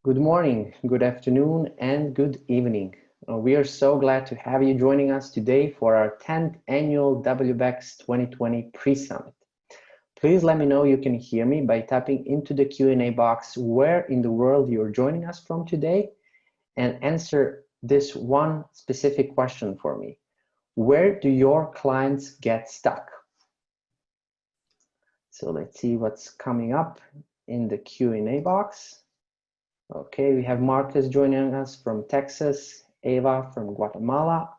Good morning, good afternoon, and good evening. We are so glad to have you joining us today for our 10th annual WBECS 2020 Pre-summit. Please let me know you can hear me by tapping into the Q&A box where in the world you're joining us from today and answer this one specific question for me. Where do your clients get stuck? So let's see what's coming up in the Q&A box. Okay, we have Marcus joining us from Texas, Ava from Guatemala,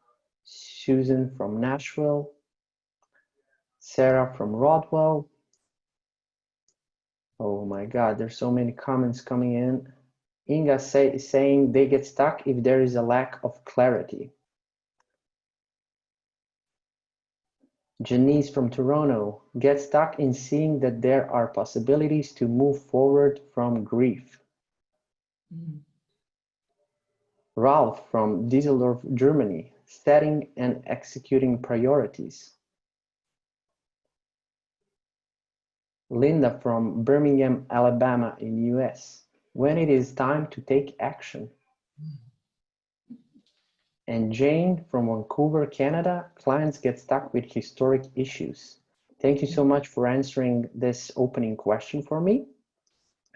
Susan from Nashville, Sarah from Rodwell. Oh my God, there's so many comments coming in. Inga saying they get stuck if there is a lack of clarity. Janice from Toronto, get stuck in seeing that there are possibilities to move forward from grief. Ralph from Düsseldorf, Germany, setting and executing priorities. Linda from Birmingham, Alabama in US, when it is time to take action. And Jane from Vancouver, Canada, clients get stuck with historic issues. Thank you so much for answering this opening question for me.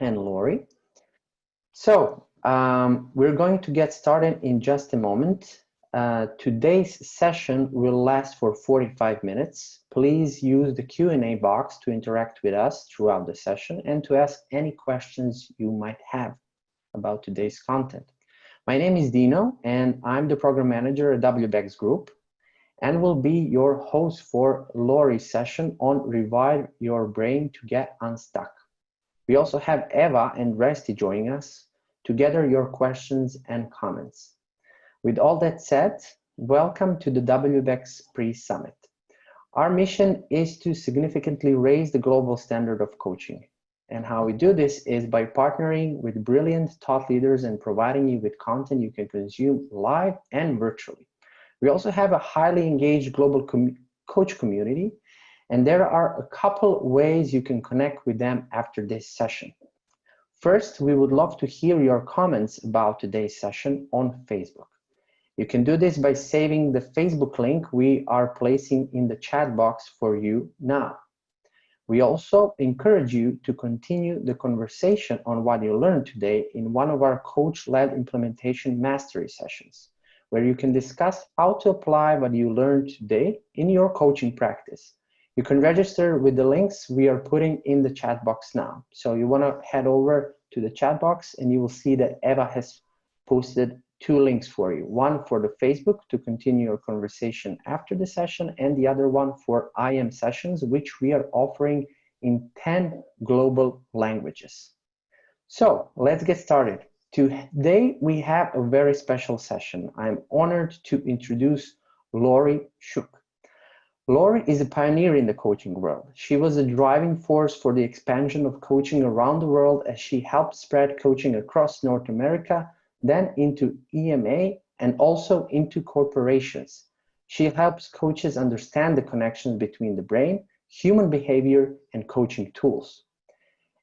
And Lori. So we're going to get started in just a moment. Today's session will last for 45 minutes. Please use the Q&A box to interact with us throughout the session and to ask any questions you might have about today's content. My name is Dino, and I'm the program manager at WBECS Group, and will be your host for Lori's session on Rewire Your Brain to Get Unstuck. We also have Eva and Resti joining us to gather your questions and comments. With all that said, welcome to the WBECS Pre-summit. Our mission is to significantly raise the global standard of coaching. And how we do this is by partnering with brilliant thought leaders and providing you with content you can consume live and virtually. We also have a highly engaged global coach community, and there are a couple ways you can connect with them after this session. First, we would love to hear your comments about today's session on Facebook. You can do this by saving the Facebook link we are placing in the chat box for you now. We also encourage you to continue the conversation on what you learned today in one of our coach-led implementation mastery sessions, where you can discuss how to apply what you learned today in your coaching practice. You can register with the links we are putting in the chat box now. So you want to head over to the chat box and you will see that Eva has posted two links for you. One for the Facebook to continue your conversation after the session, and the other one for IM sessions, which we are offering in 10 global languages. So let's get started. Today we have a very special session. I'm honored to introduce Lori Shook. Lori is a pioneer in the coaching world. She was a driving force for the expansion of coaching around the world as she helped spread coaching across North America, then into EMA, and also into corporations. She helps coaches understand the connections between the brain, human behavior, and coaching tools.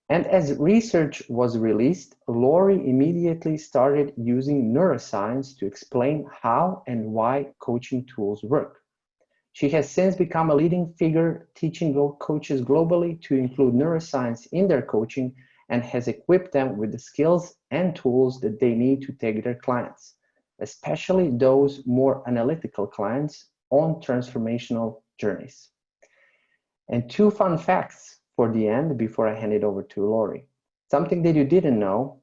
And as research was released, Lori immediately started using neuroscience to explain how and why coaching tools work. She has since become a leading figure teaching coaches globally to include neuroscience in their coaching, and has equipped them with the skills and tools that they need to take their clients, especially those more analytical clients, on transformational journeys. And two fun facts for the end before I hand it over to Lori. Something that you didn't know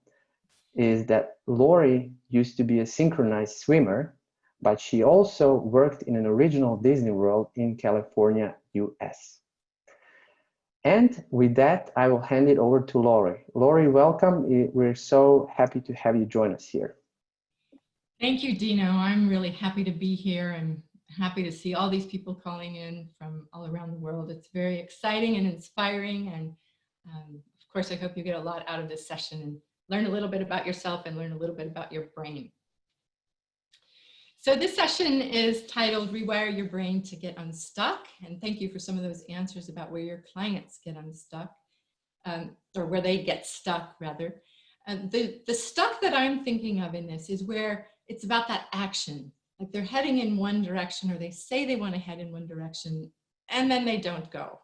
is that Lori used to be a synchronized swimmer, but she also worked in an original Disney World in California, US. And with that, I will hand it over to Lori. Lori, welcome. We're so happy to have you join us here. Thank you, Dino. I'm really happy to be here and happy to see all these people calling in from all around the world. It's very exciting and inspiring. And of course, I hope you get a lot out of this session and learn a little bit about yourself and learn a little bit about your brain. So this session is titled Rewire Your Brain to Get Unstuck. And thank you for some of those answers about where your clients get unstuck, or where they get stuck rather. The stuck that I'm thinking of in this is where it's about that action. Like they're heading in one direction, or they say they want to head in one direction, and then they don't go.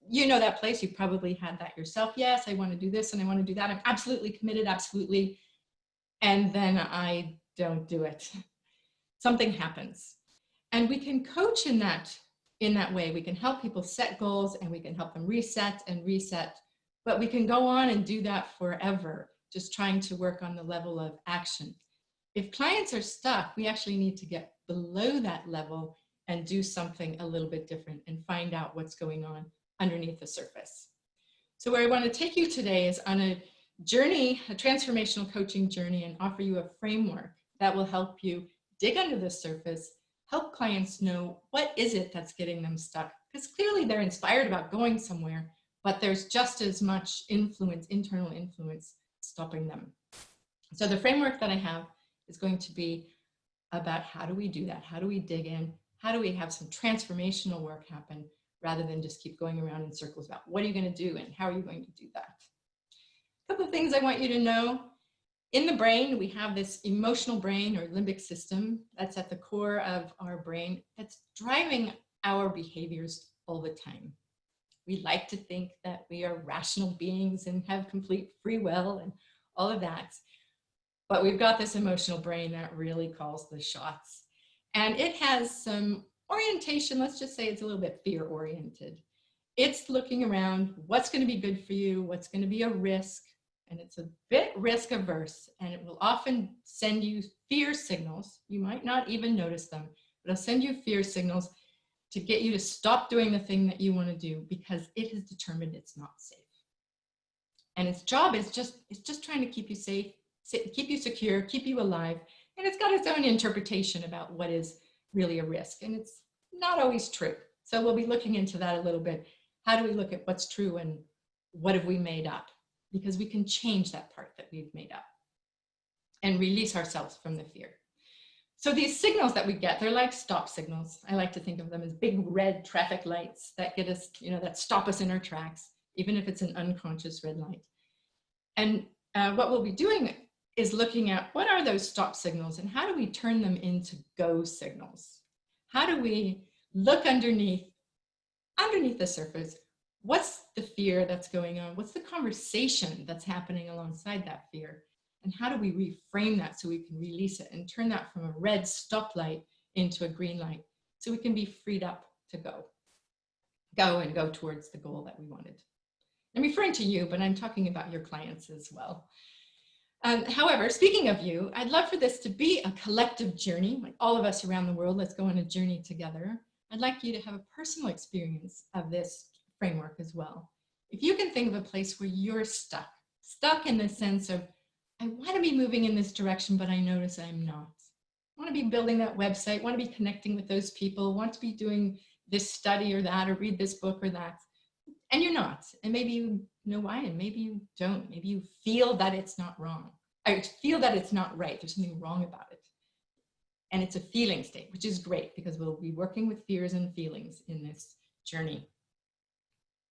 You know that place, you probably had that yourself. Yes, I want to do this and I want to do that. I'm absolutely committed, absolutely. And then I don't do it. Something happens. And we can coach in that way. We can help people set goals and we can help them reset and reset. But we can go on and do that forever, just trying to work on the level of action. If clients are stuck, we actually need to get below that level and do something a little bit different and find out what's going on underneath the surface. So where I want to take you today is on a journey, a transformational coaching journey, and offer you a framework that will help you dig under the surface, help clients know what is it that's getting them stuck. Because clearly they're inspired about going somewhere, but there's just as much influence, internal influence, stopping them. So the framework that I have is going to be about how do we do that? How do we dig in? How do we have some transformational work happen rather than just keep going around in circles about what are you going to do and how are you going to do that? A couple of things I want you to know. In the brain, we have this emotional brain or limbic system that's at the core of our brain that's driving our behaviors all the time. We like to think that we are rational beings and have complete free will and all of that. But we've got this emotional brain that really calls the shots. And it has some orientation, let's just say it's a little bit fear oriented. It's looking around what's going to be good for you, what's going to be a risk, and it's a bit risk averse, and it will often send you fear signals. You might not even notice them, but it'll send you fear signals to get you to stop doing the thing that you want to do because it has determined it's not safe. And its job is just trying to keep you safe, keep you secure, keep you alive. And it's got its own interpretation about what is really a risk. And it's not always true. So we'll be looking into that a little bit. How do we look at what's true and what have we made up? Because we can change that part that we've made up and release ourselves from the fear. So these signals that we get, they're like stop signals. I like to think of them as big red traffic lights that get us, that stop us in our tracks, even if it's an unconscious red light. And what we'll be doing is looking at what are those stop signals and how do we turn them into go signals? How do we look underneath the surface? What's the fear that's going on? What's the conversation that's happening alongside that fear? And how do we reframe that so we can release it and turn that from a red stop light into a green light so we can be freed up to go towards the goal that we wanted? I'm referring to you, but I'm talking about your clients as well. However, speaking of you, I'd love for this to be a collective journey, like all of us around the world, let's go on a journey together. I'd like you to have a personal experience of this framework as well. If you can think of a place where you're stuck in the sense of, I want to be moving in this direction, but I notice I'm not. I want to be building that website, want to be connecting with those people, want to be doing this study or that, or read this book or that. And you're not. And maybe you know why, and maybe you don't. Maybe you feel that it's not wrong. I feel that it's not right. There's something wrong about it. And it's a feeling state, which is great because we'll be working with fears and feelings in this journey.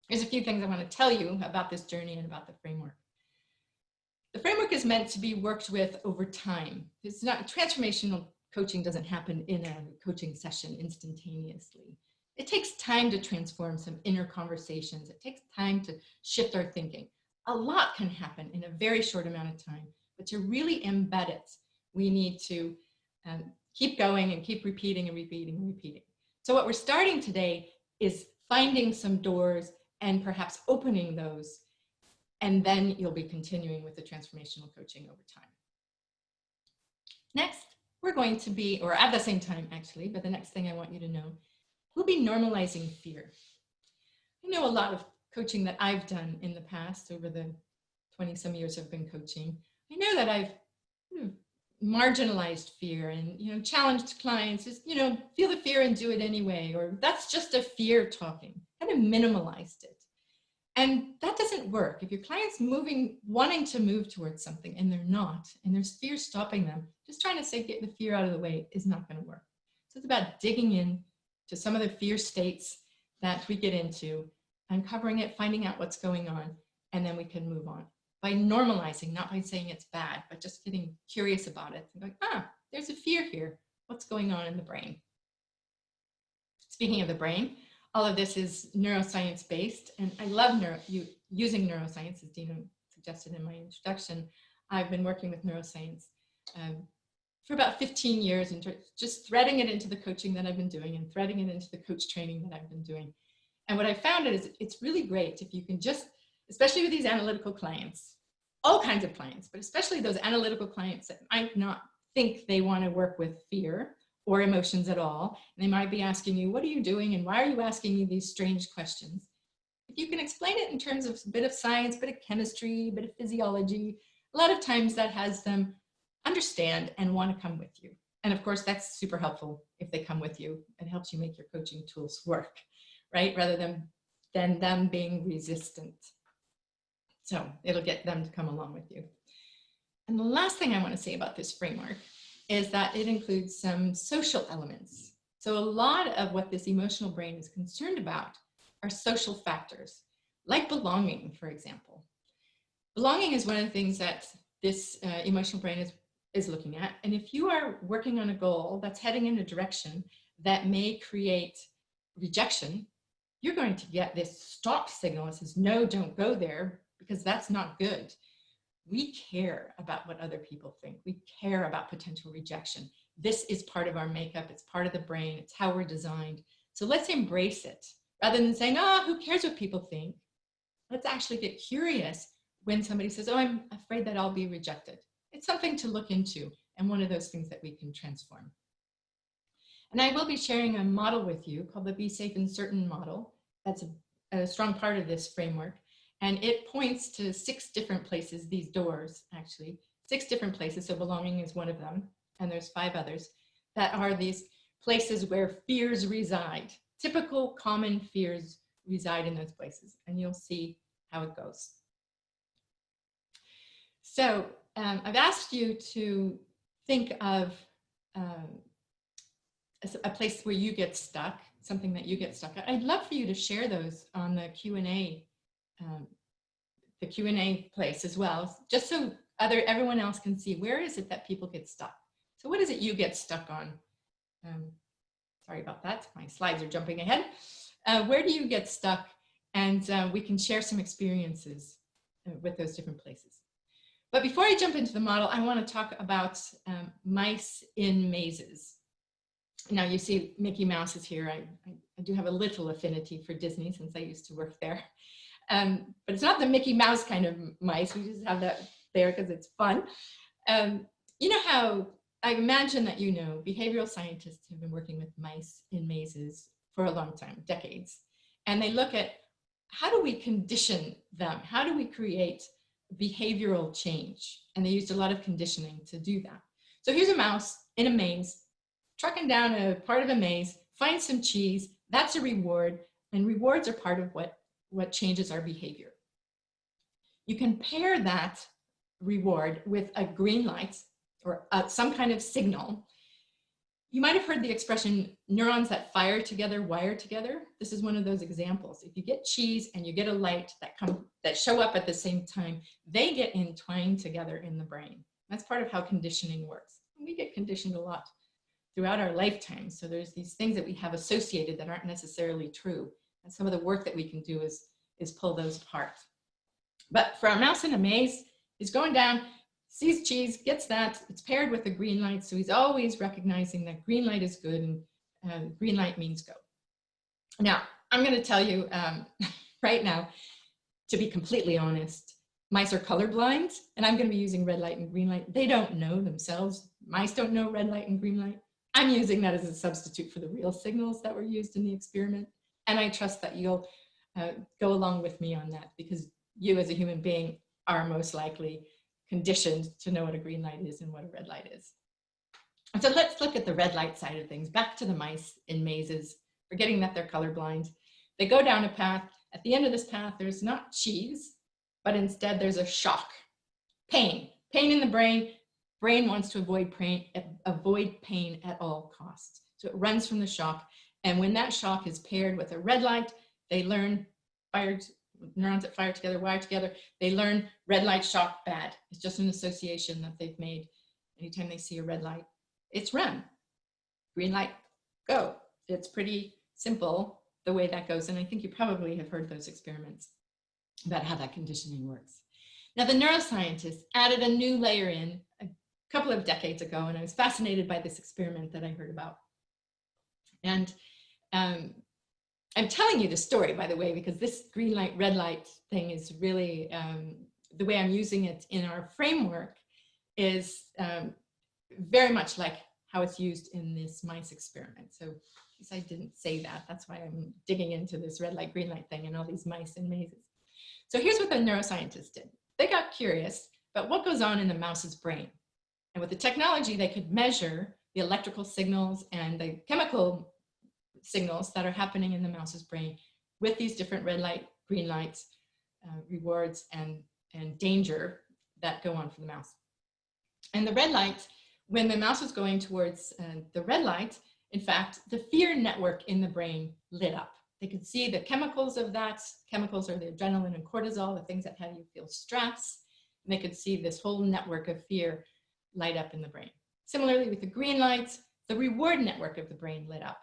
There's a few things I want to tell you about this journey and about the framework. The framework is meant to be worked with over time. It's not, transformational coaching doesn't happen in a coaching session instantaneously. It takes time to transform some inner conversations. It takes time to shift our thinking. A lot can happen in a very short amount of time, but to really embed it, we need to keep going and keep repeating and repeating and repeating. So what we're starting today is finding some doors and perhaps opening those, and then you'll be continuing with the transformational coaching over time. Next, we're going to be, or at the same time actually, but the next thing I want you to know, we'll be normalizing fear. I know a lot of coaching that I've done in the past over the 20 some years I've been coaching. I know that I've marginalized fear and challenged clients, just feel the fear and do it anyway, or that's just a fear talking, kind of minimalized it. And that doesn't work. If your client's wanting to move towards something and they're not, and there's fear stopping them, just trying to say get the fear out of the way is not going to work. So it's about digging in to some of the fear states that we get into, uncovering it, finding out what's going on, and then we can move on. by normalizing, not by saying it's bad, but just getting curious about it and going, there's a fear here. What's going on in the brain? Speaking of the brain, all of this is neuroscience based, and I love using neuroscience, as Dina suggested in my introduction. I've been working with neuroscience for about 15 years and just threading it into the coaching that I've been doing and threading it into the coach training that I've been doing. And what I found is it's really great if you can just, especially with these analytical clients, all kinds of clients, but especially those analytical clients that might not think they want to work with fear or emotions at all. And they might be asking you, what are you doing? And why are you asking me these strange questions? If you can explain it in terms of a bit of science, a bit of chemistry, a bit of physiology, a lot of times that has them understand and want to come with you. And of course, that's super helpful if they come with you. It helps you make your coaching tools work, right? Rather than them being resistant. So it'll get them to come along with you. And the last thing I want to say about this framework is that it includes some social elements. So a lot of what this emotional brain is concerned about are social factors, like belonging, for example. Belonging is one of the things that this emotional brain is looking at. And if you are working on a goal that's heading in a direction that may create rejection, you're going to get this stop signal that says, no, don't go there, because that's not good. We care about what other people think. We care about potential rejection. This is part of our makeup. It's part of the brain. It's how we're designed. So let's embrace it. Rather than saying, who cares what people think? Let's actually get curious when somebody says, I'm afraid that I'll be rejected. It's something to look into, and one of those things that we can transform. And I will be sharing a model with you called the Be Safe and Certain model. That's a strong part of this framework. And it points to 6 different places, these doors actually, 6 different places. So belonging is one of them. And there's 5 others that are these places where fears reside. Typical common fears reside in those places. And you'll see how it goes. So I've asked you to think of a place where you get stuck, something that you get stuck at. I'd love for you to share those on the Q&A place as well, just so everyone else can see where is it that people get stuck. So what is it you get stuck on? Sorry about that, my slides are jumping ahead. Where do you get stuck? And we can share some experiences with those different places. But before I jump into the model, I want to talk about mice in mazes. Now you see Mickey Mouse is here. I do have a little affinity for Disney since I used to work there. But it's not the Mickey Mouse kind of mice. We just have that there because it's fun. You know how, I imagine that you know, behavioral scientists have been working with mice in mazes for a long time, decades. And they look at how do we condition them? How do we create behavioral change? And they used a lot of conditioning to do that. So here's a mouse in a maze, trucking down a part of a maze, finds some cheese, that's a reward, and rewards are part of what changes our behavior. You can pair that reward with a green light or some kind of signal. You might have heard the expression, neurons that fire together, wire together. This is one of those examples. If you get cheese and you get a light that show up at the same time, they get entwined together in the brain. That's part of how conditioning works. We get conditioned a lot throughout our lifetime. So there's these things that we have associated that aren't necessarily true. And some of the work that we can do is pull those apart. But for a mouse in a maze, he's going down, sees cheese, gets that, it's paired with a green light. So he's always recognizing that green light is good and green light means go. Now, I'm going to tell you right now, to be completely honest, mice are colorblind, and I'm going to be using red light and green light. They don't know themselves. Mice don't know red light and green light. I'm using that as a substitute for the real signals that were used in the experiment. And I trust that you'll go along with me on that, because you as a human being are most likely conditioned to know what a green light is and what a red light is. And so let's look at the red light side of things. Back to the mice in mazes, forgetting that they're colorblind. They go down a path. At the end of this path, there's not cheese, but instead there's a shock, pain in the brain. Brain wants to avoid pain at all costs. So it runs from the shock. And when that shock is paired with a red light, they learn neurons that fire together, wire together, they learn red light, shock, bad. It's just an association that they've made. Anytime they see a red light, it's run. Green light, go. It's pretty simple the way that goes. And I think you probably have heard those experiments about how that conditioning works. Now, the neuroscientists added a new layer in a couple of decades ago, and I was fascinated by this experiment that I heard about. And I'm telling you the story, by the way, because this green light, red light thing is really, the way I'm using it in our framework is very much like how it's used in this mice experiment. So I didn't say that. That's why I'm digging into this red light, green light thing and all these mice in mazes. So here's what the neuroscientists did. They got curious about what goes on in the mouse's brain. And with the technology, they could measure the electrical signals and the chemical signals that are happening in the mouse's brain with these different red light, green lights, rewards, and danger that go on for the mouse. And the red light, when the mouse was going towards the red light, in fact, the fear network in the brain lit up. They could see the chemicals of that. Chemicals are the adrenaline and cortisol, the things that have you feel stress. And they could see this whole network of fear light up in the brain. Similarly, with the green lights, the reward network of the brain lit up.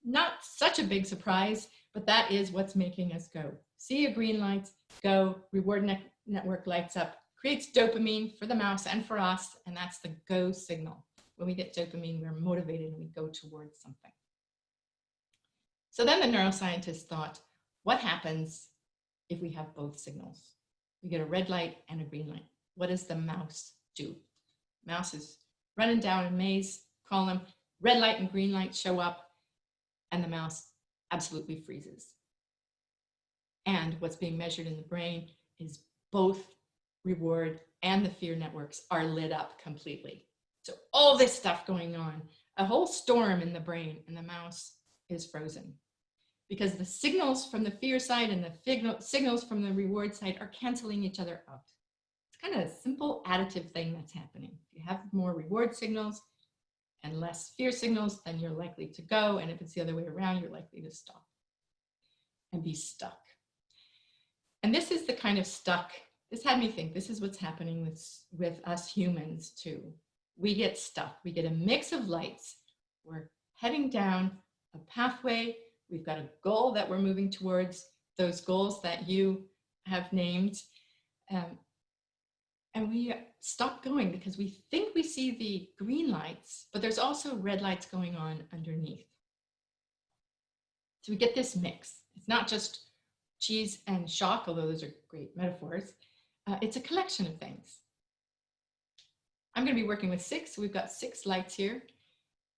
Not such a big surprise, but that is what's making us go. See a green light, go, reward network lights up, creates dopamine for the mouse and for us, and that's the go signal. When we get dopamine, we're motivated and we go towards something. So then the neuroscientists thought, what happens if we have both signals? We get a red light and a green light. What does the mouse do? Mouse is running down a maze column, red light and green light show up, and the mouse absolutely freezes. And what's being measured in the brain is both reward and the fear networks are lit up completely. So all this stuff going on, a whole storm in the brain, and the mouse is frozen. Because the signals from the fear side and the signals from the reward side are canceling each other out. It's kind of a simple additive thing that's happening. If you have more reward signals and less fear signals, then you're likely to go. And if it's the other way around, you're likely to stop and be stuck. And this is the kind of stuck, this had me think, this is what's happening with us humans too. We get stuck. We get a mix of lights. We're heading down a pathway. We've got a goal that we're moving towards, those goals that you have named. And we stop going because we think we see the green lights, but there's also red lights going on underneath. So we get this mix. It's not just cheese and shock, although those are great metaphors. It's a collection of things. I'm going to be working with 6. So we've got 6 lights here.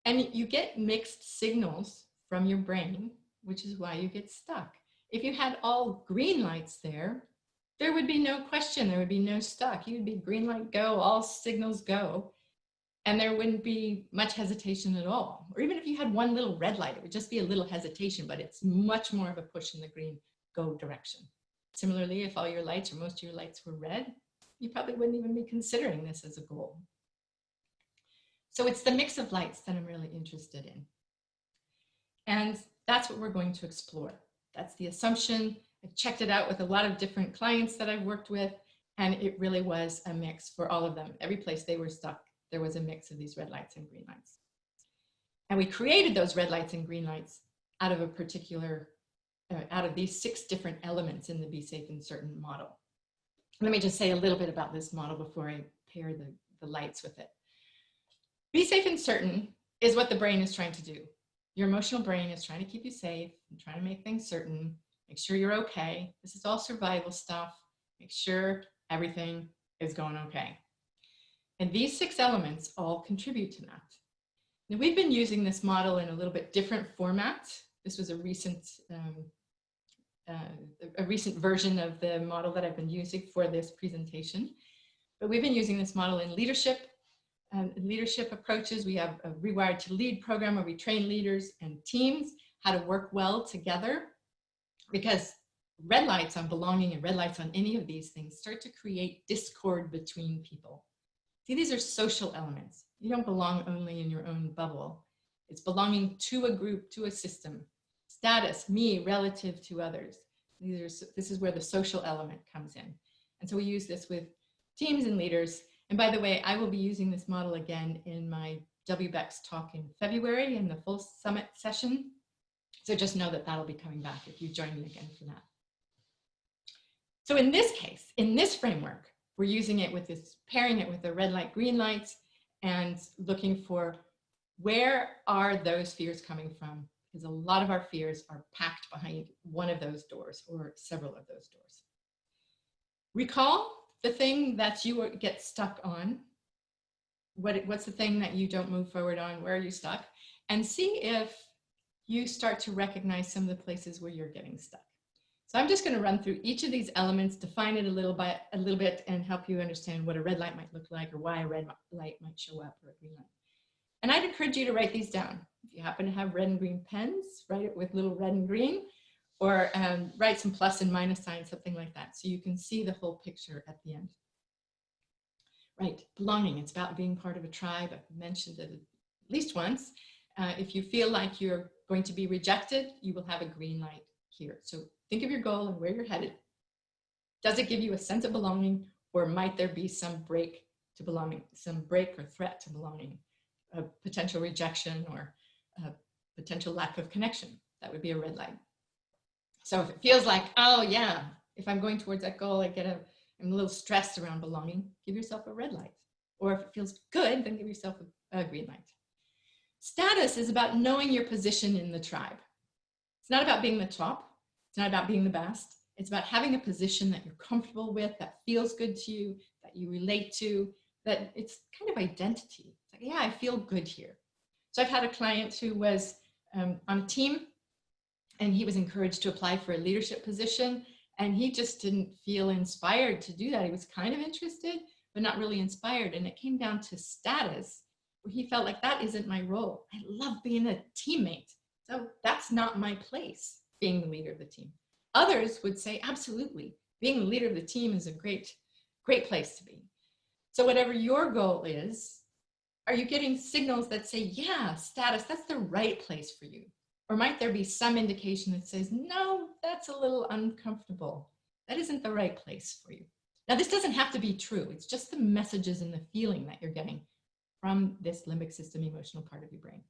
And you get mixed signals from your brain, which is why you get stuck. If you had all green lights there would be no question, there would be no stuck. You would be green light go, all signals go, and there wouldn't be much hesitation at all. Or even if you had one little red light, it would just be a little hesitation, but it's much more of a push in the green go direction. Similarly, if all your lights or most of your lights were red, you probably wouldn't even be considering this as a goal. So it's the mix of lights that I'm really interested in. And that's what we're going to explore. That's the assumption. I checked it out with a lot of different clients that I've worked with, and it really was a mix for all of them. Every place they were stuck, there was a mix of these red lights and green lights. And we created those red lights and green lights out of a particular, out of these 6 different elements in the Be Safe and Certain model. Let me just say a little bit about this model before I pair the lights with it. Be safe and certain is what the brain is trying to do. Your emotional brain is trying to keep you safe and trying to make things certain, make sure you're okay. This is all survival stuff. Make sure everything is going okay. And these 6 elements all contribute to that. Now, we've been using this model in a little bit different format. This was a recent version of the model that I've been using for this presentation. But we've been using this model in leadership approaches. We have a Rewired to Lead program where we train leaders and teams how to work well together, because red lights on belonging and red lights on any of these things start to create discord between people. See, these are social elements. You don't belong only in your own bubble. It's belonging to a group, to a system. Status, me relative to others. This is where the social element comes in. And so we use this with teams and leaders. And by the way, I will be using this model again in my WBECS talk in February in the full summit session. So just know that that'll be coming back if you join me again for that. So in this case, in this framework, we're using it with this, pairing it with the red light, green lights, and looking for where are those fears coming from? Because a lot of our fears are packed behind one of those doors or several of those doors. Recall the thing that you get stuck on. What's the thing that you don't move forward on? Where are you stuck? And see if you start to recognize some of the places where you're getting stuck. So I'm just going to run through each of these elements, define it a little bit, and help you understand what a red light might look like, or why a red light might show up, or a green light. And I'd encourage you to write these down. If you happen to have red and green pens, write it with little red and green, or write some plus and minus signs, something like that, so you can see the whole picture at the end. Right, belonging. It's about being part of a tribe. I've mentioned it at least once. If you feel like you're going to be rejected, you will have a green light here. So think of your goal and where you're headed. Does it give you a sense of belonging, or might there be some break to belonging, some break or threat to belonging, a potential rejection or a potential lack of connection? That would be a red light. So if it feels like, oh yeah, if I'm going towards that goal, I'm a little stressed around belonging, give yourself a red light. Or if it feels good, then give yourself a green light. Status is about knowing your position in the tribe. It's not about being the top. It's not about being the best. It's about having a position that you're comfortable with, that feels good to you, that you relate to, that it's kind of identity. It's like, yeah, I feel good here. So I've had a client who was on a team, and he was encouraged to apply for a leadership position, and he just didn't feel inspired to do that. He was kind of interested, but not really inspired. And it came down to status, where he felt like, that isn't my role. I love being a teammate. So that's not my place, being the leader of the team. Others would say, absolutely, being the leader of the team is a great place to be. So whatever your goal is, are you getting signals that say, yeah, status, that's the right place for you? Or might there be some indication that says, no, that's a little uncomfortable. That isn't the right place for you. Now, this doesn't have to be true. It's just the messages and the feeling that you're getting from this limbic system emotional part of your brain.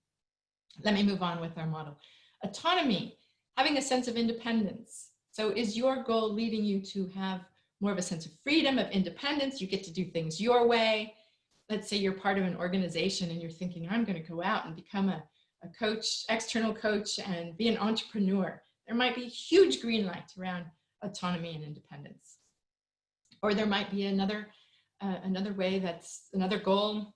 Let me move on with our model. Autonomy, having a sense of independence. So is your goal leading you to have more of a sense of freedom, of independence? You get to do things your way. Let's say you're part of an organization and you're thinking, I'm going to go out and become a coach, external coach, and be an entrepreneur. There might be huge green lights around autonomy and independence. Or there might be another way, that's another goal,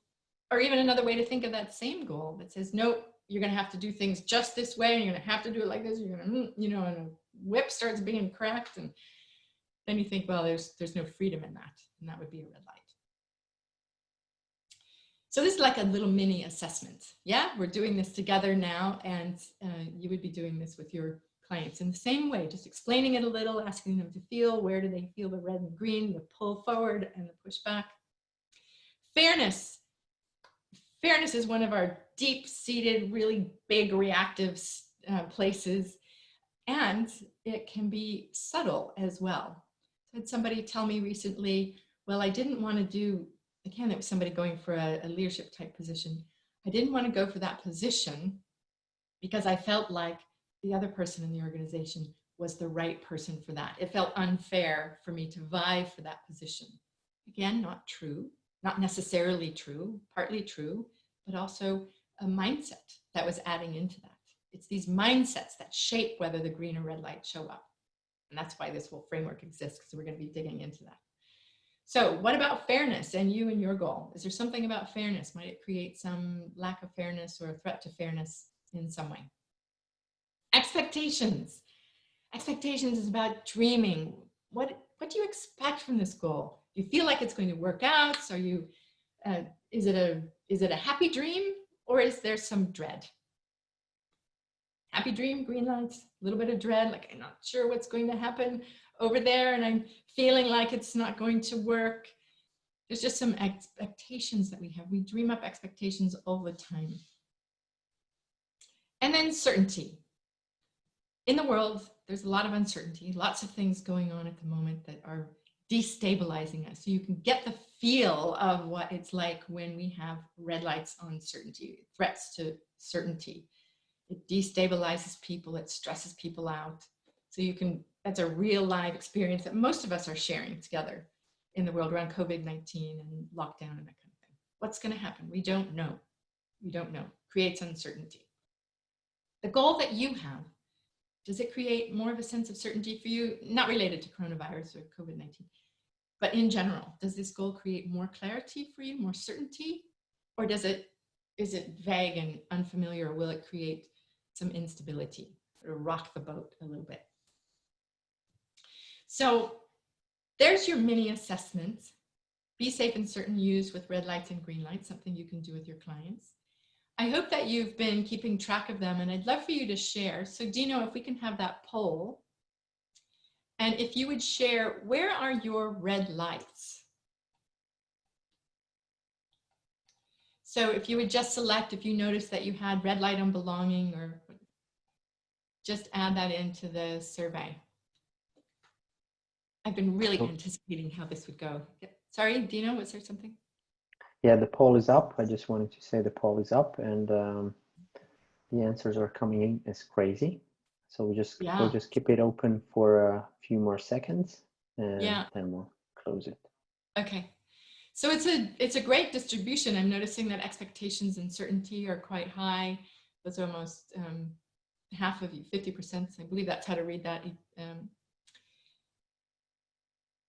or even another way to think of that same goal that says, nope, you're going to have to do things just this way, and you're going to have to do it like this. You're going to, and a whip starts being cracked, and then you think, well, there's no freedom in that, and that would be a red light. So this is like a little mini assessment. Yeah, we're doing this together now, and you would be doing this with your clients in the same way, just explaining it a little, asking them to feel, where do they feel the red and green, the pull forward and the push back. Fairness. Fairness is one of our deep-seated, really big reactive places, and it can be subtle as well. I had somebody tell me recently, well, I didn't want to do, again, it was somebody going for a leadership type position. I didn't want to go for that position because I felt like the other person in the organization was the right person for that. It felt unfair for me to vie for that position. Again, not true. Not necessarily true, partly true, but also a mindset that was adding into that. It's these mindsets that shape whether the green or red lights show up. And that's why this whole framework exists, because we're going to be digging into that. So what about fairness and you and your goal? Is there something about fairness? Might it create some lack of fairness or a threat to fairness in some way? Expectations. Expectations is about dreaming. What do you expect from this goal? Do you feel like it's going to work out? So is it a happy dream, or is there some dread? Happy dream, green lights, a little bit of dread, like I'm not sure what's going to happen over there, and I'm feeling like it's not going to work. There's just some expectations that we have. We dream up expectations all the time. And then certainty. in the world, there's a lot of uncertainty, lots of things going on at the moment that are destabilizing us. So you can get the feel of what it's like when we have red lights on certainty, threats to certainty. It destabilizes people, it stresses people out. So you can, that's a real live experience that most of us are sharing together in the world around COVID-19 and lockdown and that kind of thing. What's going to happen? We don't know. We don't know. Creates uncertainty. The goal that you have, does it create more of a sense of certainty for you? Not related to coronavirus or COVID-19, but in general, does this goal create more clarity for you, more certainty? Or is it vague and unfamiliar, or will it create some instability or rock the boat a little bit? So there's your mini assessment. Be safe and certain, use with red lights and green lights, something you can do with your clients. I hope that you've been keeping track of them, and I'd love for you to share. So Dino, if we can have that poll, and if you would share, where are your red lights? So if you would just select, if you notice that you had red light on belonging, or just add that into the survey. I've been really anticipating how this would go. Sorry, Dino, was there something? Yeah, the poll is up. I just wanted to say the poll is up, and the answers are coming in as crazy. So we'll just keep it open for a few more seconds, and then we'll close it. Okay. So it's a great distribution. I'm noticing that expectations and certainty are quite high. That's almost half of you, 50%. I believe that's how to read that.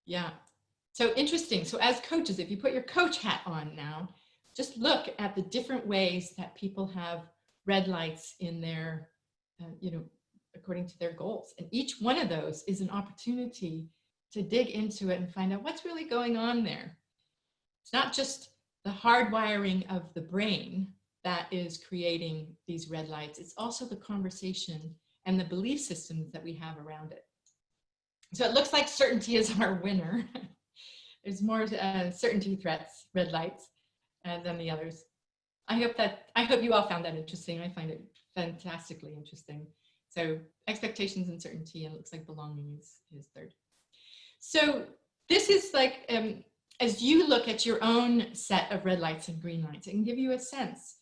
Yeah. So interesting. So as coaches, if you put your coach hat on now, just look at the different ways that people have red lights in their, according to their goals. And each one of those is an opportunity to dig into it and find out what's really going on there. It's not just the hardwiring of the brain that is creating these red lights. It's also the conversation and the belief systems that we have around it. So it looks like certainty is our winner. There's more certainty threats, red lights, than the others. I hope you all found that interesting. I find it fantastically interesting. So expectations and certainty, and it looks like belonging is third. So this is like, as you look at your own set of red lights and green lights, it can give you a sense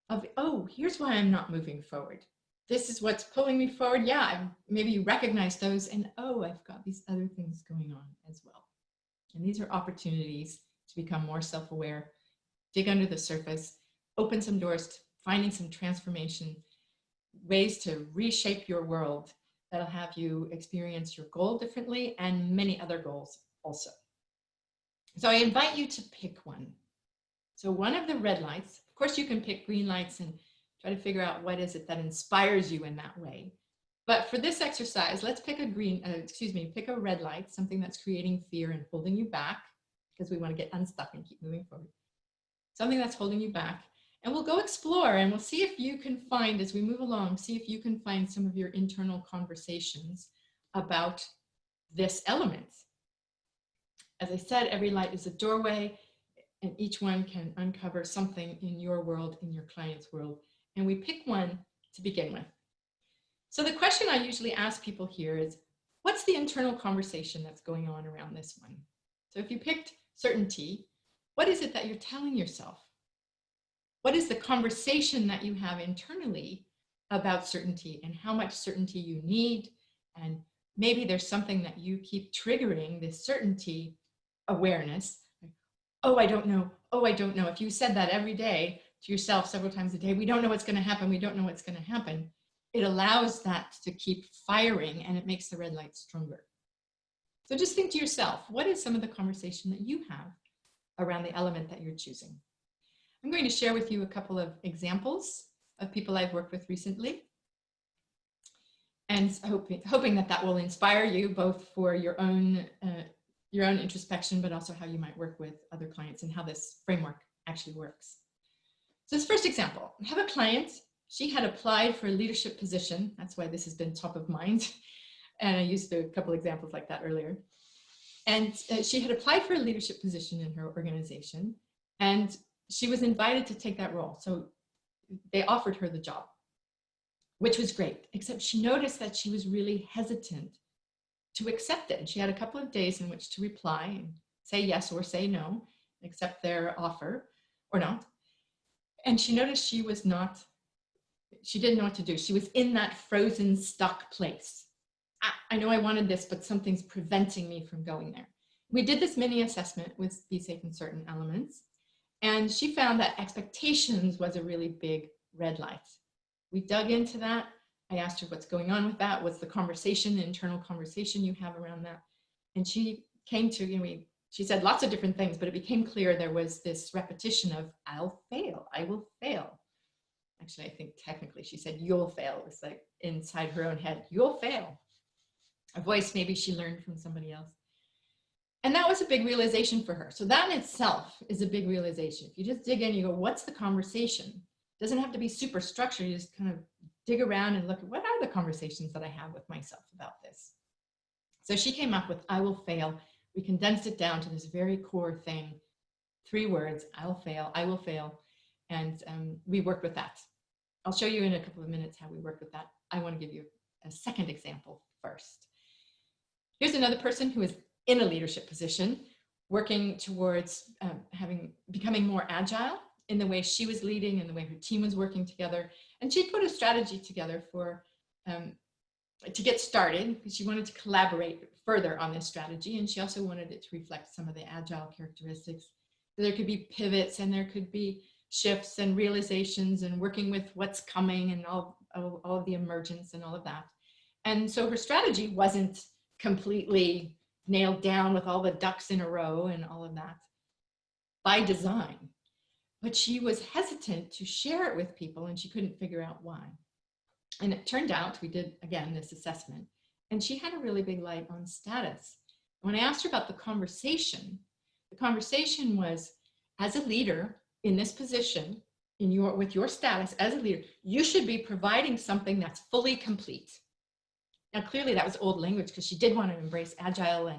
of, oh, here's why I'm not moving forward. This is what's pulling me forward. Yeah, maybe you recognize those, and oh, I've got these other things going on as well. And these are opportunities to become more self-aware, dig under the surface, open some doors to finding some transformation, ways to reshape your world that'll have you experience your goal differently and many other goals also. So I invite you to pick one. So one of the red lights, of course you can pick green lights and try to figure out what is it that inspires you in that way. But for this exercise, let's pick a pick a red light, something that's creating fear and holding you back, because we want to get unstuck and keep moving forward. Something that's holding you back. And we'll go explore, and we'll see if you can find, as we move along, see if you can find some of your internal conversations about this element. As I said, every light is a doorway, and each one can uncover something in your world, in your client's world. And we pick one to begin with. So the question I usually ask people here is, what's the internal conversation that's going on around this one? So if you picked certainty, what is it that you're telling yourself? What is the conversation that you have internally about certainty and how much certainty you need? And maybe there's something that you keep triggering, this certainty awareness. Oh, I don't know. Oh, I don't know. If you said that every day to yourself several times a day, we don't know what's going to happen. We don't know what's going to happen. It allows that to keep firing, and it makes the red light stronger. So just think to yourself, what is some of the conversation that you have around the element that you're choosing? I'm going to share with you a couple of examples of people I've worked with recently, and hoping that will inspire you both for your own introspection, but also how you might work with other clients and how this framework actually works. So this first example, I have a client. She had applied for a leadership position. That's why this has been top of mind. And I used a couple examples like that earlier. And she had applied for a leadership position in her organization, and she was invited to take that role. So they offered her the job. which was great, except she noticed that she was really hesitant to accept it. And she had a couple of days in which to reply and say yes or say no, accept their offer or not. And she noticed she didn't know what to do. She was in that frozen, stuck place. I know I wanted this, but something's preventing me from going there. We did this mini assessment with Be Safe in Certain Elements, and she found that expectations was a really big red light. We dug into that. I asked her what's going on with that. What's the conversation, the internal conversation you have around that? And she came to, she said lots of different things, but it became clear there was this repetition of, I'll fail, I will fail. Actually, I think technically she said, you'll fail. It's like inside her own head, you'll fail. A voice maybe she learned from somebody else. And that was a big realization for her. So that in itself is a big realization. If you just dig in, you go, what's the conversation? It doesn't have to be super structured. You just kind of dig around and look at what are the conversations that I have with myself about this. So she came up with, I will fail. We condensed it down to this very core thing, 3 words, I'll fail, I will fail. And we worked with that. I'll show you in a couple of minutes how we work with that. I want to give you a second example first. Here's another person who is in a leadership position, working towards becoming more agile in the way she was leading and the way her team was working together. And she put a strategy together for to get started, because she wanted to collaborate further on this strategy. And she also wanted it to reflect some of the agile characteristics. There could be pivots and there could be shifts and realizations and working with what's coming and all of the emergence and all of that. And so her strategy wasn't completely nailed down with all the ducks in a row and all of that by design, but she was hesitant to share it with people and she couldn't figure out why. And it turned out, we did again this assessment, and she had a really big light on status. When I asked her about the conversation was, as a leader in this position, with your status as a leader, you should be providing something that's fully complete. Now, clearly that was old language because she did want to embrace agile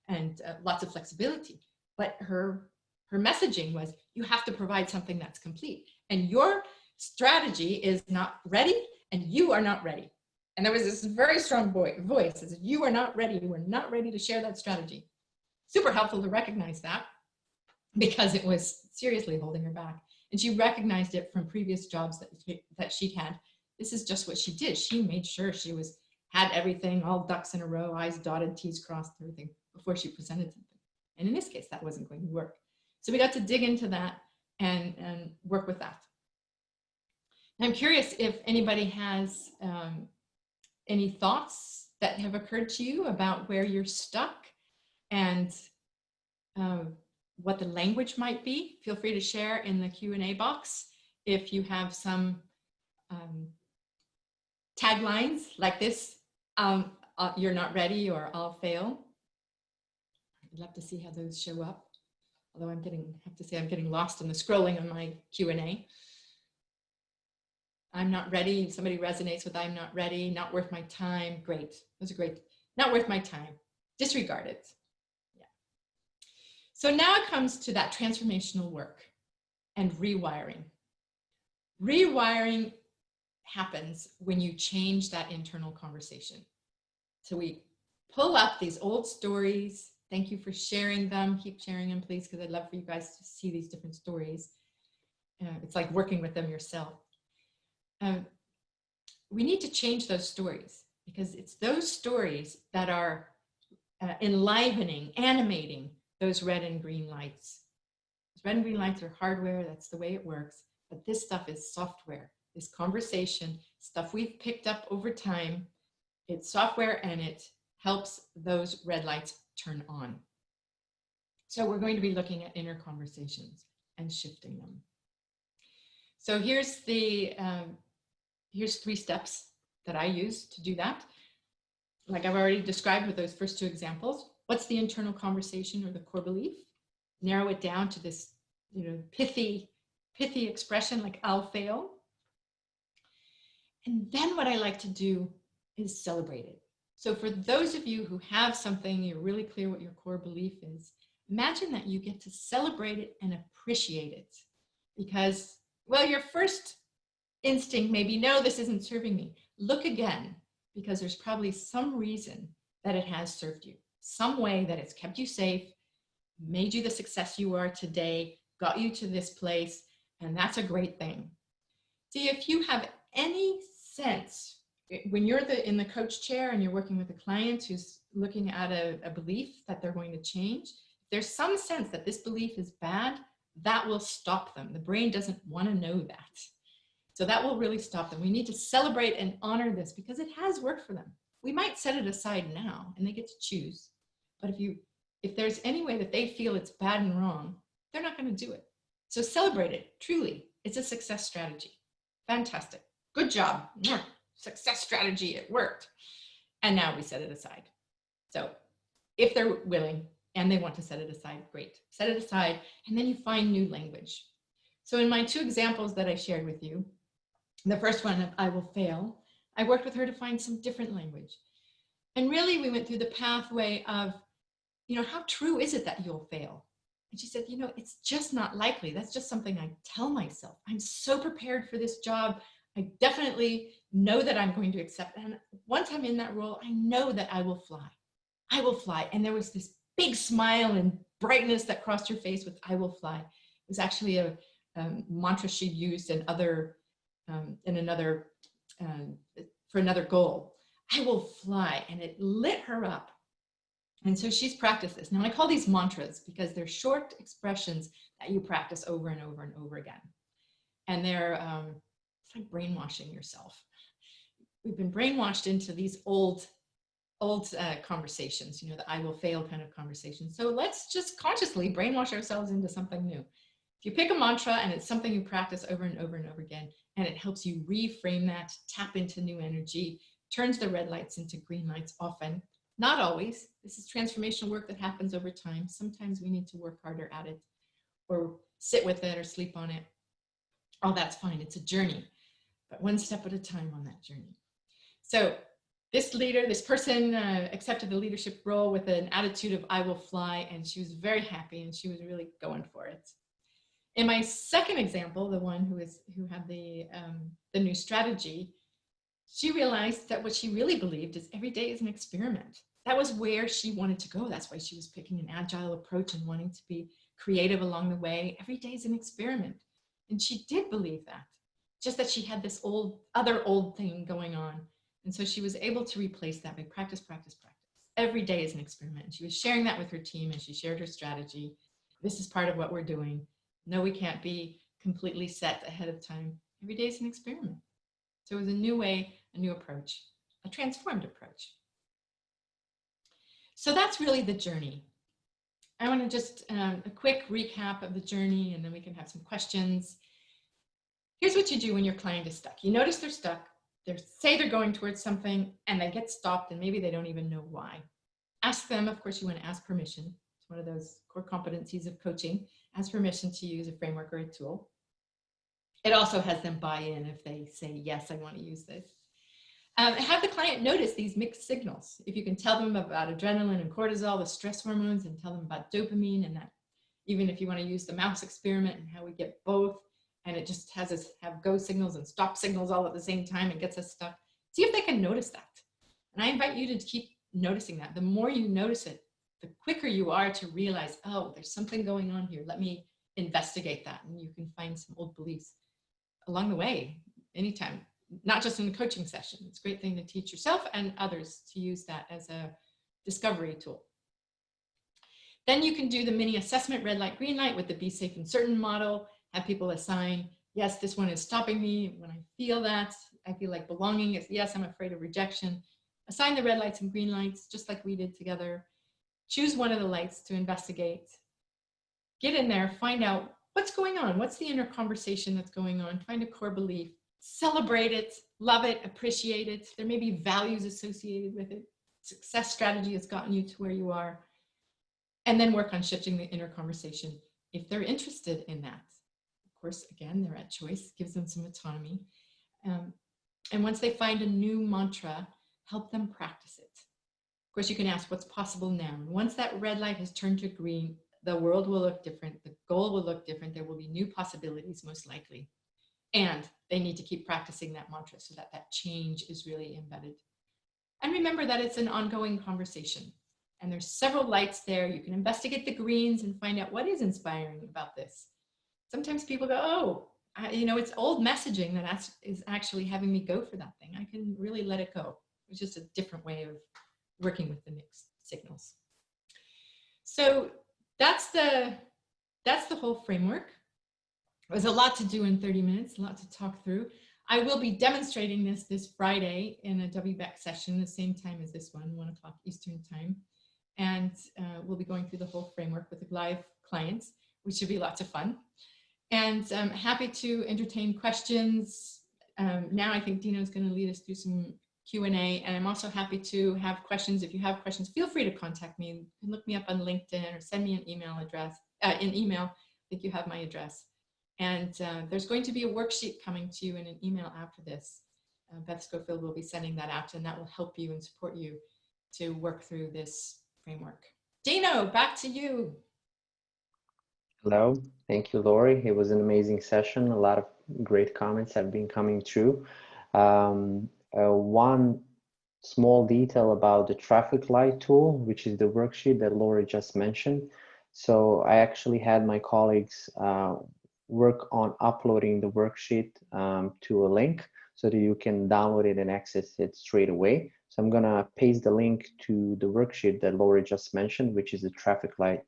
and lots of flexibility, but her messaging was, you have to provide something that's complete, and your strategy is not ready and you are not ready. And there was this very strong voice that said, you are not ready. You are not ready to share that strategy. Super helpful to recognize that, because it was seriously holding her back. And she recognized it from previous jobs that she'd had. This is just what she did. She made sure she had everything, all ducks in a row, I's dotted, T's crossed, everything, before she presented something. And in this case, that wasn't going to work. So we got to dig into that and work with that. I'm curious if anybody has any thoughts that have occurred to you about where you're stuck and what the language might be. Feel free to share in the Q&A box if you have some taglines like this, you're not ready, or I'll fail. I'd love to see how those show up. Although I'm getting lost in the scrolling on my Q&A. I'm not ready. Somebody resonates with I'm not ready, not worth my time. Great. Those are great. Not worth my time. Disregard it. Yeah. So now it comes to that transformational work and rewiring. Rewiring happens when you change that internal conversation. So we pull up these old stories. Thank you for sharing them. Keep sharing them, please, because I'd love for you guys to see these different stories. It's like working with them yourself. We need to change those stories, because it's those stories that are enlivening, animating those red and green lights. Those red and green lights are hardware. That's the way it works. But this stuff is software. This conversation, stuff we've picked up over time, it's software, and it helps those red lights turn on. So we're going to be looking at inner conversations and shifting them. So here's here's 3 steps that I use to do that. Like I've already described with those first 2 examples. What's the internal conversation or the core belief? Narrow it down to this, pithy expression like I'll fail. And then what I like to do is celebrate it. So for those of you who have something, you're really clear what your core belief is, imagine that you get to celebrate it and appreciate it. Because, well, your first instinct may be, no, this isn't serving me. look again, because there's probably some reason that it has served you, some way that it's kept you safe, made you the success you are today, got you to this place, and that's a great thing. See, if you have any sense, when you're in the coach chair and you're working with a client who's looking at a belief that they're going to change, if there's some sense that this belief is bad, that will stop them. The brain doesn't want to know that. So that will really stop them. We need to celebrate and honor this because it has worked for them. We might set it aside now and they get to choose. But if there's any way that they feel it's bad and wrong, they're not going to do it. So celebrate it, truly. It's a success strategy. Fantastic. Good job. Success strategy, it worked. And now we set it aside. So if they're willing and they want to set it aside, great. Set it aside, and then you find new language. So in my 2 examples that I shared with you, the first one of I will fail, I worked with her to find some different language. And really we went through the pathway of, how true is it that you'll fail? And she said, it's just not likely. That's just something I tell myself. I'm so prepared for this job. I definitely know that I'm going to accept it. And once I'm in that role, I know that I will fly. I will fly. And there was this big smile and brightness that crossed her face with I will fly. It was actually a mantra she used in for another goal. I will fly. And it lit her up. And so she's practiced this. Now I call these mantras because they're short expressions that you practice over and over and over again. And they're, it's like brainwashing yourself. We've been brainwashed into these old conversations, the I will fail kind of conversation. So let's just consciously brainwash ourselves into something new. If you pick a mantra and it's something you practice over and over and over again, and it helps you reframe that, tap into new energy, turns the red lights into green lights often, not always. This is transformational work that happens over time. Sometimes we need to work harder at it or sit with it or sleep on it. Oh, that's fine. It's a journey, but one step at a time on that journey. So this person accepted the leadership role with an attitude of I will fly, and she was very happy and she was really going for it. In my second example, the one who had the new strategy, she realized that what she really believed is every day is an experiment. That was where she wanted to go. That's why she was picking an agile approach and wanting to be creative along the way. Every day is an experiment. And she did believe that, just that she had this other old thing going on. And so she was able to replace that by practice, practice, practice. Every day is an experiment. And she was sharing that with her team and she shared her strategy. This is part of what we're doing. No, we can't be completely set ahead of time. Every day is an experiment. So it was a new way, a new approach, a transformed approach. So that's really the journey. I want to just a quick recap of the journey, and then we can have some questions. Here's what you do when your client is stuck. You notice they're stuck. Say they're going towards something and they get stopped and maybe they don't even know why. Ask them, of course, you want to ask permission. It's one of those core competencies of coaching. Ask permission to use a framework or a tool. It also has them buy in if they say, yes, I want to use this. Have the client notice these mixed signals. If you can tell them about adrenaline and cortisol, the stress hormones, and tell them about dopamine, and that even if you want to use the mouse experiment and how we get both, and it just has us have go signals and stop signals all at the same time, it gets us stuck. See if they can notice that. And I invite you to keep noticing that. The more you notice it, the quicker you are to realize, oh, there's something going on here. Let me investigate that. And you can find some old beliefs along the way, anytime, not just in the coaching session. It's a great thing to teach yourself and others to use that as a discovery tool. Then you can do the mini assessment, red light, green light, with the be safe and certain model. Have people assign, yes, this one is stopping me. When I feel that, I feel like belonging. Is yes, I'm afraid of rejection. Assign the red lights and green lights, just like we did together. Choose one of the lights to investigate. Get in there, find out what's going on. What's the inner conversation that's going on? Find a core belief. Celebrate it, love it, appreciate it. There may be values associated with it. Success strategy has gotten you to where you are. And then work on shifting the inner conversation if they're interested in that. Of course, again, they're at choice, gives them some autonomy. And once they find a new mantra, help them practice it. Of course, you can ask what's possible now. And once that red light has turned to green, the world will look different. The goal will look different. There will be new possibilities, most likely. And they need to keep practicing that mantra so that that change is really embedded. And remember that it's an ongoing conversation. And there's several lights there. You can investigate the greens and find out what is inspiring about this. Sometimes people go, oh, it's old messaging that is actually having me go for that thing. I can really let it go. It's just a different way of working with the mixed signals. So that's the whole framework. There's a lot to do in 30 minutes, a lot to talk through. I will be demonstrating this Friday in a WBECS session, the same time as this one, 1 o'clock Eastern time. And we'll be going through the whole framework with live clients, which should be lots of fun. And I'm happy to entertain questions. Now I think Dino is going to lead us through some Q&A, and I'm also happy to have questions. If you have questions, feel free to contact me. You can look me up on LinkedIn or send me an email address, I think you have my address. And there's going to be a worksheet coming to you in an email after this. Beth Schofield will be sending that out, and that will help you and support you to work through this framework. Dino, back to you. Hello, thank you, Lori. It was an amazing session. A lot of great comments have been coming through. One small detail about the traffic light tool, which is the worksheet that Lori just mentioned. So I actually had my colleagues work on uploading the worksheet to a link so that you can download it and access it straight away. So I'm gonna paste the link to the worksheet that Lori just mentioned, which is the traffic light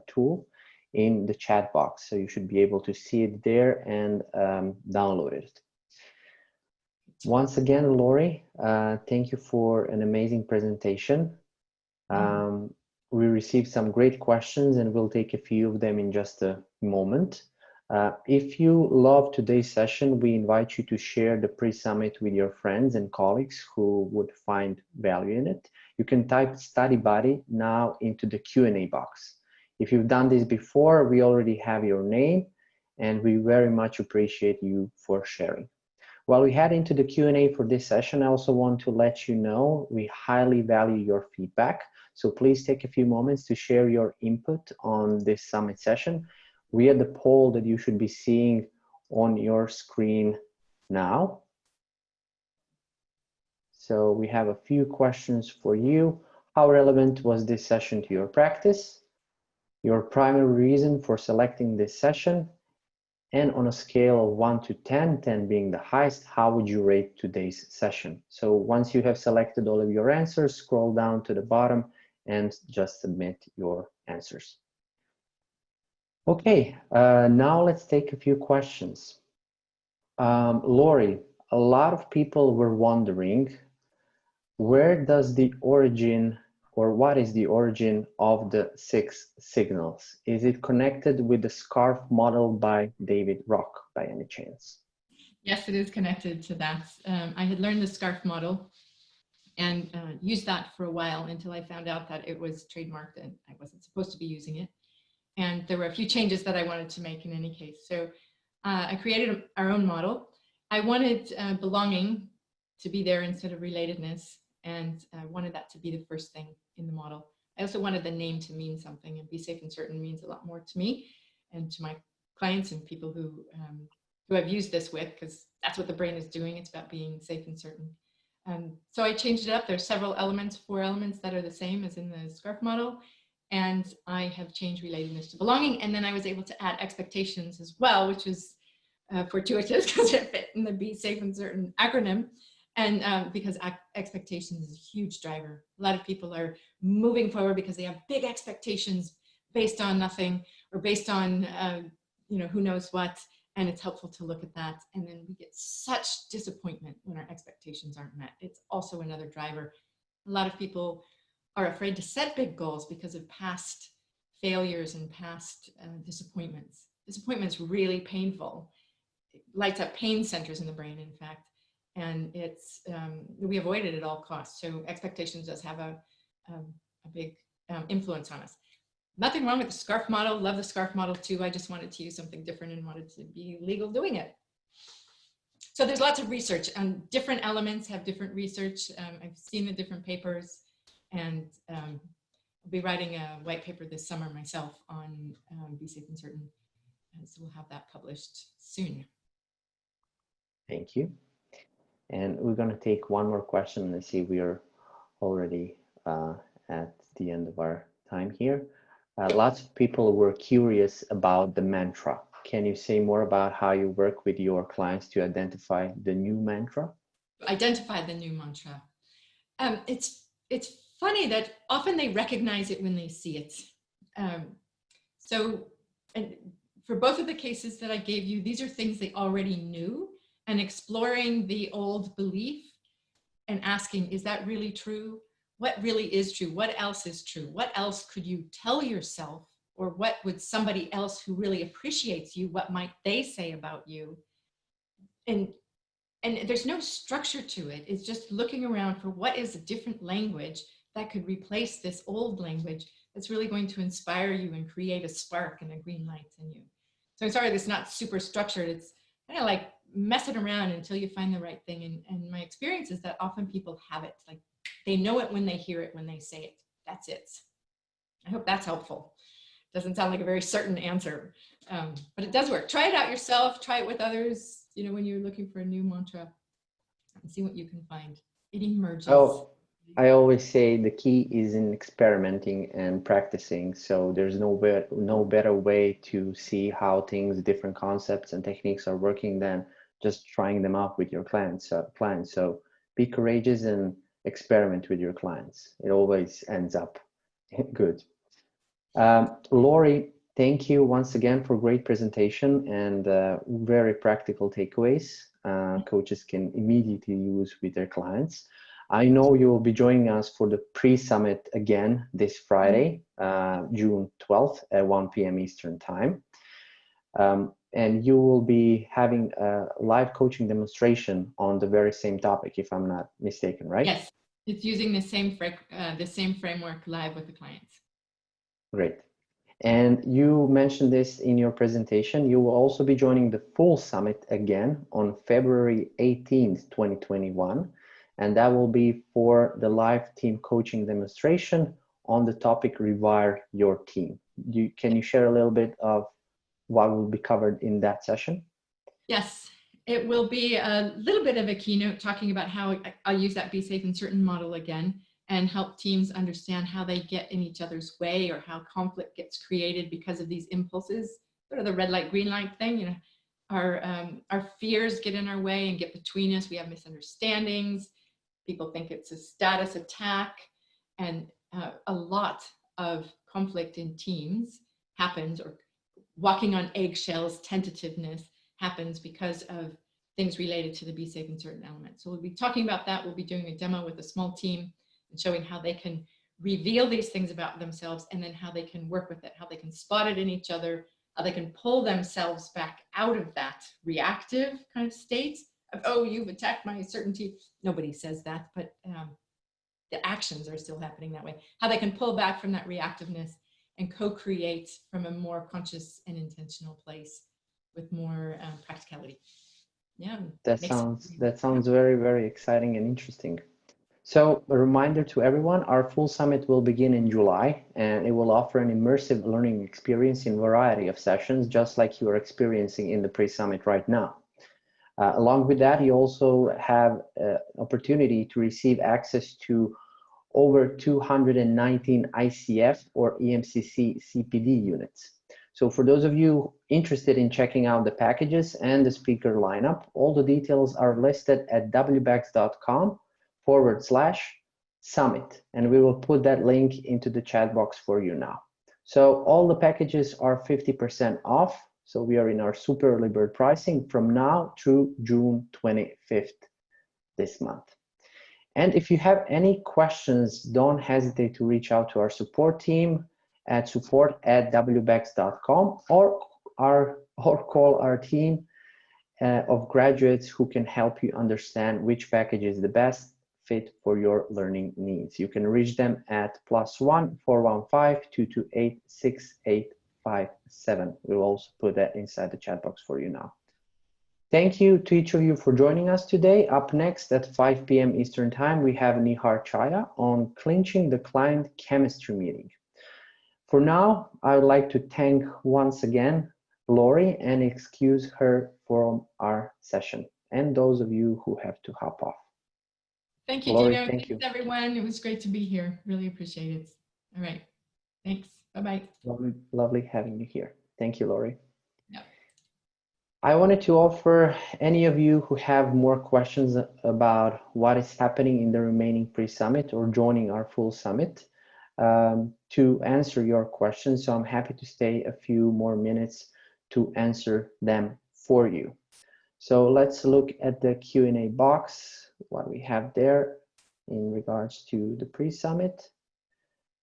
tool, in the chat box. So you should be able to see it there and download it. Once again, Lori, thank you for an amazing presentation. We received some great questions and we'll take a few of them in just a moment. If you love today's session, we invite you to share the pre-summit with your friends and colleagues who would find value in it. You can type study buddy now into the Q&A box. If you've done this before, we already have your name and we very much appreciate you for sharing. While we head into the Q&A for this session, I also want to let you know we highly value your feedback. So please take a few moments to share your input on this summit session. We have the poll that you should be seeing on your screen now. So we have a few questions for you. How relevant was this session to your practice? Your primary reason for selecting this session? And on a scale of 1 to 10, 10 being the highest, how would you rate today's session? So once you have selected all of your answers, scroll down to the bottom and just submit your answers. Okay, now let's take a few questions. Lori, a lot of people were wondering, where does the origin, or what is the origin of the 6 signals? Is it connected with the SCARF model by David Rock by any chance? Yes, it is connected to that. I had learned the SCARF model and used that for a while until I found out that it was trademarked and I wasn't supposed to be using it. And there were a few changes that I wanted to make in any case. So I created our own model. I wanted belonging to be there instead of relatedness. And I wanted that to be the first thing in the model. I also wanted the name to mean something, and be safe and certain means a lot more to me and to my clients and people who I've used this with, because that's what the brain is doing. It's about being safe and certain. So I changed it up. There's several elements, 4 elements that are the same as in the SCARF model. And I have changed relatedness to belonging. And then I was able to add expectations as well, which is fortuitous because it fit in the Be Safe and Certain acronym. And because expectations is a huge driver. A lot of people are moving forward because they have big expectations based on nothing or based on, who knows what. And it's helpful to look at that. And then we get such disappointment when our expectations aren't met. It's also another driver. A lot of people are afraid to set big goals because of past failures and past disappointments. Disappointment's really painful. It lights up pain centers in the brain, in fact. And it's we avoid it at all costs. So expectations does have a big influence on us. Nothing wrong with the SCARF model. Love the SCARF model too. I just wanted to use something different and wanted to be legal doing it. So there's lots of research, and different elements have different research. I've seen the different papers, and I'll be writing a white paper this summer myself on Be Safe and Certain. So we'll have that published soon. Thank you. And we're going to take one more question. I see we are already at the end of our time here. Lots of people were curious about the mantra. Can you say more about how you work with your clients to identify the new mantra? Identify the new mantra. It's funny that often they recognize it when they see it. And for both of the cases that I gave you, these are things they already knew, and exploring the old belief and asking, is that really true? What really is true? What else is true? What else could you tell yourself? Or what would somebody else who really appreciates you, what might they say about you? And there's no structure to it. It's just looking around for what is a different language that could replace this old language that's really going to inspire you and create a spark and a green light in you. So I'm sorry, it's not super structured. It's kind of like messing around until you find the right thing. And my experience is that often people have it, like they know it when they hear it, when they say it. That's it. I hope that's helpful. Doesn't sound like a very certain answer, but it does work. Try it out yourself. Try it with others. You know, when you're looking for a new mantra, and see what you can find. It emerges. Oh, I always say the key is in experimenting and practicing. So there's no better way to see how things, different concepts and techniques are working than just trying them out with your clients. So be courageous and experiment with your clients. It always ends up good. Lori, thank you once again for great presentation and very practical takeaways coaches can immediately use with their clients. I know you will be joining us for the pre-summit again this Friday, June 12th at 1 p.m. Eastern Time. And you will be having a live coaching demonstration on the very same topic, if I'm not mistaken, right? Yes, it's using the same framework live with the clients. Great. And you mentioned this in your presentation. You will also be joining the full summit again on February 18th, 2021. And that will be for the live team coaching demonstration on the topic Rewire Your Team. Can you share a little bit of what will be covered in that session? Yes, it will be a little bit of a keynote talking about how I'll use that Be Safe and Certain model again and help teams understand how they get in each other's way or how conflict gets created because of these impulses, sort of the red light, green light thing. You know, our fears get in our way and get between us. We have misunderstandings. People think it's a status attack, and a lot of conflict in teams happens, or walking on eggshells, tentativeness happens because of things related to the Be Safe and Certain element. So we'll be talking about that. We'll be doing a demo with a small team and showing how they can reveal these things about themselves and then how they can work with it, how they can spot it in each other, how they can pull themselves back out of that reactive kind of state of, oh, you've attacked my certainty. Nobody says that, but the actions are still happening that way. How they can pull back from that reactiveness and co-create from a more conscious and intentional place with more practicality. Yeah. That sounds very, very exciting and interesting. So a reminder to everyone, our full summit will begin in July, and it will offer an immersive learning experience in a variety of sessions, just like you are experiencing in the pre-summit right now. Along with that, you also have opportunity to receive access to over 219 ICF or EMCC CPD units. So for those of you interested in checking out the packages and the speaker lineup, all the details are listed at wbecs.com/summit, and we will put that link into the chat box for you now. So all the packages are 50% off. So we are in our super early bird pricing from now through June 25th this month. And if you have any questions, don't hesitate to reach out to our support team at support@wbecs.com or call our team of graduates who can help you understand which package is the best fit for your learning needs. You can reach them at +1 415 228 6857. We'll also put that inside the chat box for you now. Thank you to each of you for joining us today. Up next at 5 p.m. Eastern Time, we have Nihar Chaya on clinching the client chemistry meeting. For now, I would like to thank once again Lori and excuse her from our session. and those of you who have to hop off. Thank you, Lori, Dino. thank Thanks, you. everyone. It was great to be here. Really appreciate it. All right. Thanks. Bye-bye. Lovely having you here. Thank you, Lori. Yeah. I wanted to offer any of you who have more questions about what is happening in the remaining pre-summit or joining our full summit to answer your questions. So I'm happy to stay a few more minutes to answer them for you. So let's look at the Q&A box, what we have there in regards to the pre-summit.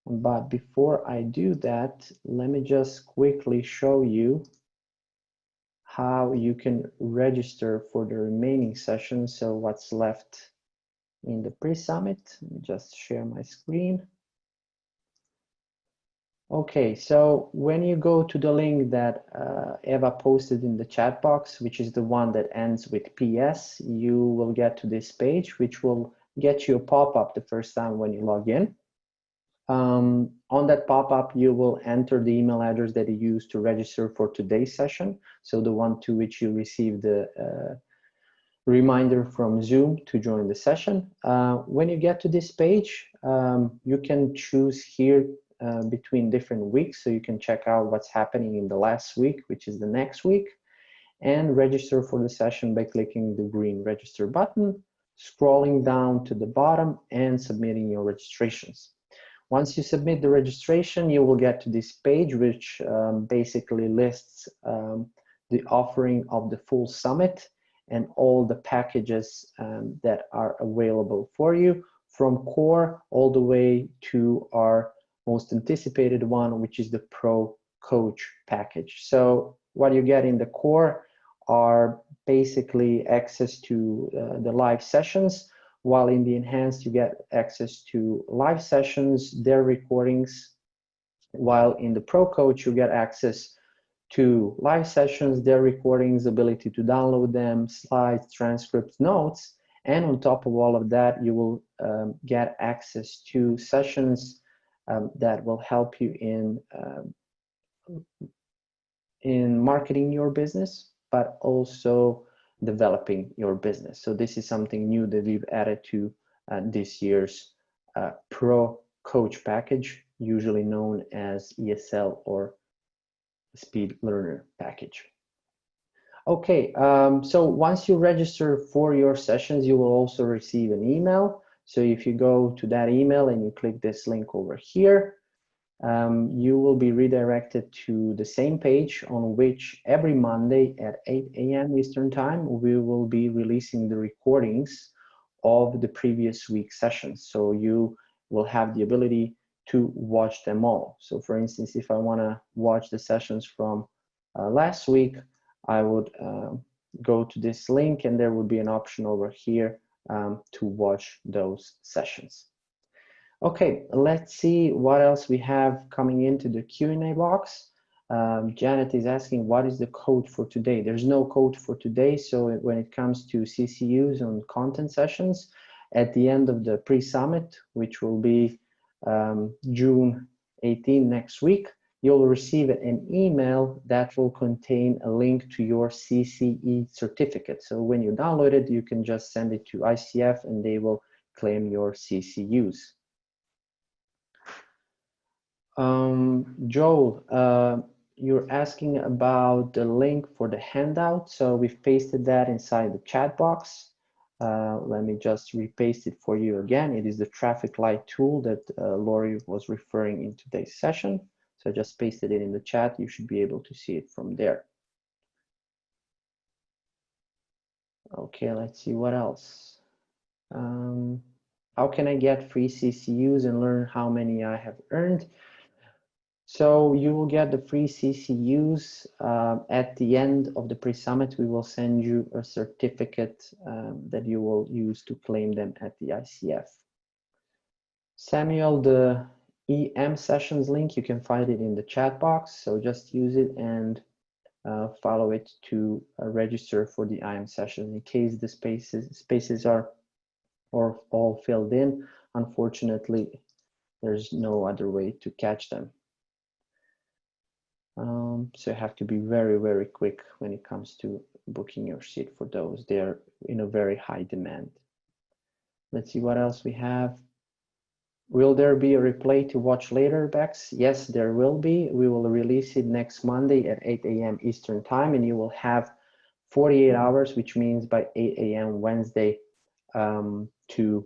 But before I do that, let me just quickly show you how you can register for the remaining sessions. So what's left in the pre-summit. Let me just share my screen. Okay, so when you go to the link that Eva posted in the chat box, which is the one that ends with PS, you will get to this page, which will get you a pop-up the first time when you log in. On that pop-up, you will enter the email address that you used to register for today's session. So the one to which you received the reminder from Zoom to join the session. When you get to this page, you can choose here between different weeks. So you can check out what's happening in the last week, which is the next week, and register for the session by clicking the green register button, scrolling down to the bottom and submitting your registrations. Once you submit the registration, you will get to this page, which basically lists the offering of the full summit and all the packages that are available for you, from core all the way to our most anticipated one, which is the Pro Coach package. So what you get in the core are basically access to the live sessions, while in the enhanced you get access to live sessions, their recordings, while in the Pro Coach you get access to live sessions, their recordings, ability to download them, slides, transcripts, notes, and on top of all of that, you will get access to sessions that will help you in marketing your business, but also developing your business. So this is something new that we've added to this year's Pro Coach package, usually known as ESL or Speed Learner package. Okay, so once you register for your sessions, you will also receive an email. So if you go to that email and you click this link over here, you will be redirected to the same page on which every Monday at 8 a.m. Eastern Time, we will be releasing the recordings of the previous week's sessions. So you will have the ability to watch them all. So for instance, if I want to watch the sessions from last week, I would go to this link and there would be an option over here to watch those sessions. Okay, let's see what else we have coming into the Q&A box. Janet is asking, what is the code for today? There's no code for today. So when it comes to CCUs on content sessions, at the end of the pre-summit, which will be June 18 next week, you'll receive an email that will contain a link to your CCE certificate. So when you download it, you can just send it to ICF and they will claim your CCUs. Joel, you're asking about the link for the handout. So we've pasted that inside the chat box. Let me just repaste it for you again. It is the traffic light tool that Lori was referring in today's session. So I just pasted it in the chat. You should be able to see it from there. Okay, let's see what else. How can I get free CCUs and learn how many I have earned? So you will get the free CCUs at the end of the pre-summit. We will send you a certificate that you will use to claim them at the ICF. Samuel, the EM sessions link, you can find it in the chat box. So just use it and follow it to register for the IM session. In case the spaces are all filled in, unfortunately, there's no other way to catch them. So you have to be very, very quick when it comes to booking your seat for those. They're in a very high demand. Let's see what else we have. Will there be a replay to watch later, Bex? Yes, there will be. We will release it next Monday at 8 a.m. Eastern time, and you will have 48 hours, which means by 8 a.m. Wednesday, to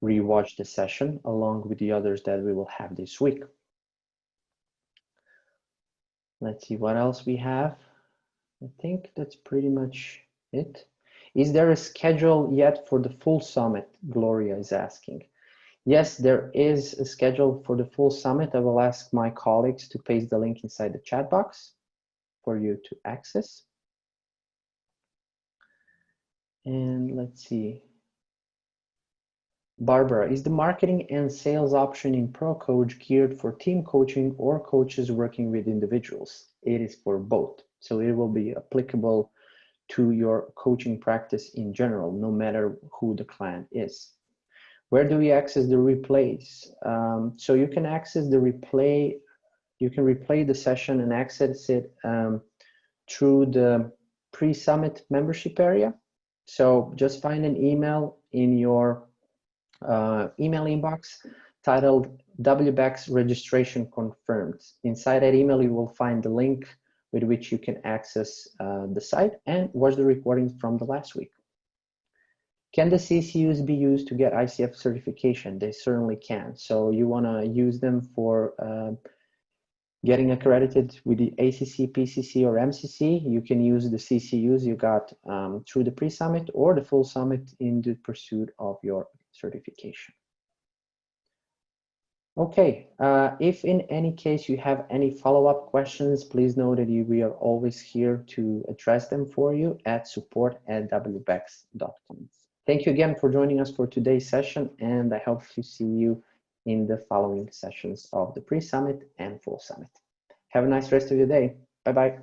rewatch the session along with the others that we will have this week. Let's see what else we have. I think that's pretty much it. Is there a schedule yet for the full summit? Gloria is asking. Yes, there is a schedule for the full summit. I will ask my colleagues to paste the link inside the chat box for you to access. And let's see. Barbara, is the marketing and sales option in ProCoach geared for team coaching or coaches working with individuals? It is for both. So it will be applicable to your coaching practice in general, no matter who the client is. Where do we access the replays? So you can access the replay, you can replay the session and access it through the pre-summit membership area. So just find an email in your email inbox titled WBECS registration confirmed. Inside that email, you will find the link with which you can access the site and watch the recording from the last week. Can the CCUs be used to get ICF certification? They certainly can. So you want to use them for getting accredited with the ACC, PCC, or MCC. You can use the CCUs you got through the pre-summit or the full summit in the pursuit of your certification. Okay, if in any case you have any follow-up questions, please know that we are always here to address them for you at support@wbecs.com. Thank you again for joining us for today's session, and I hope to see you in the following sessions of the pre-summit and full summit. Have a nice rest of your day. Bye-bye.